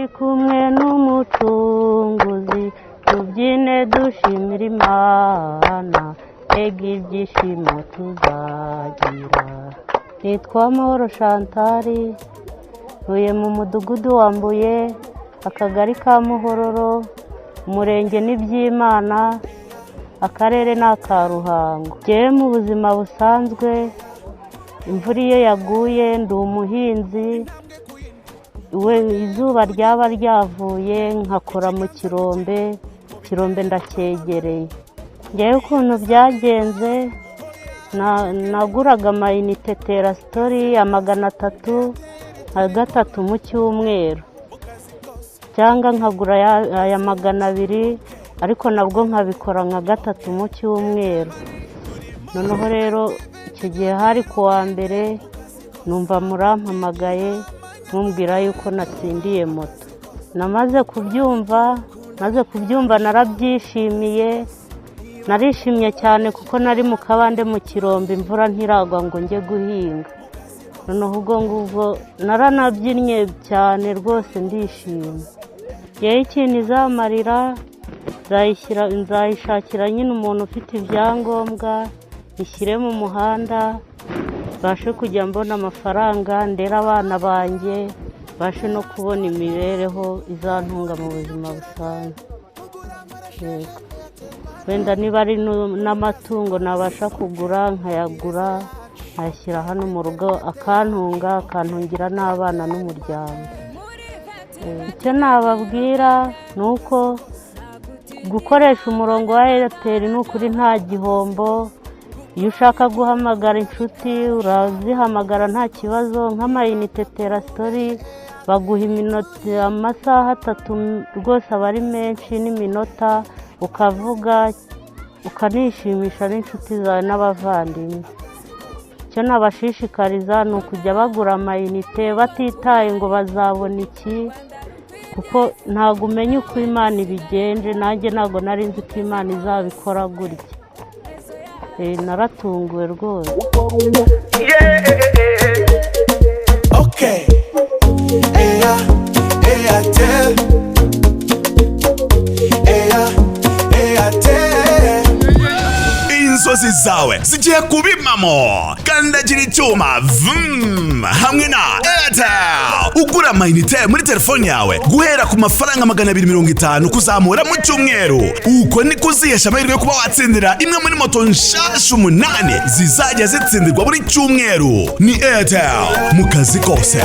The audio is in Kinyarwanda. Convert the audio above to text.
turi kumwe n'umucunguzi tubyine dushimira Imana ega ibyishimo tuzagira. Nitwa Amahoro Chantal, ntuye mu mudugudu wa Mbuye, akagari ka Muhororo, umurenge n'Ibyimana, akarere ni aka Ruhango. Njyewe mu buzima busanzwe imvura iyo yaguye ndi umuhinzi, izuba ryaba ryavuye nkakora mu kirombe ndacyegereye. Njyewe ukuntu byagenze, naguraga amayinite Terasitori ya 300 nka gatatu mu cyumweru, cyangwa nkagura aya 200 ariko nabwo nkabikora nka gatatu mu cyumweru. Noneho rero icyo gihe hari kuwa mbere numva murampamagaye mumbwira yuko natsindiye moto. Maze kubyumva narabyishimiye, narishimye cyane kuko nari mu kabande mu kirombe imvura ntiragwa ngo njye guhinga. Noneho ubwo ngubwo naranabyinnye cyane rwose ndishimye. Yewe ikintu izamarira nzayishakira nyine umuntu ufite ibyangombwa, ishyire mu muhanda, bashe kujya mbona amafaranga ndera abana banjye, bashe no kubona imibereho izantunga mu buzima busanzwe. Wenda niba ari n'amatungo nabasha kugura nkayagura nkayashyira hano mu rugo akantungira n'abana n'umuryango. Icyo nababwira ni uko gukoresha umurongo wa Airtel ni ukuri nta gihombo. Iyo ushaka guhamagara inshuti urazihamagara nta kibazo. Nk'amayinite Terasitori baguha amasaha 3 rwose aba ari menshi n'iminota, ukavuga ukanishimisha n'inshuti zawe n'abavandimwe. Icyo nabashishikariza ni ukujya bagura amayinite batitaye ngo bazabona iki, kuko ntabwo umenya uko Imana ibigenje. Nanjye ntabwo nari nzi ko Imana izabikora gutya. Naratunguwe rwose. Okay. Airtel. Inzozi zawe zigiye kubimamo. Kandagira icyuma hamwe na Airtel. Ugura amayinite muri telefone yawe guhera ku mafaranga 250 kuzamura mu cyumweru. Uko niko uzihesha amahirwe yo kuba watsindira imwe muri moto nshasha 8 zizajya zitsindirwa buri cyumweru. Ni Airtel mu kazi kose.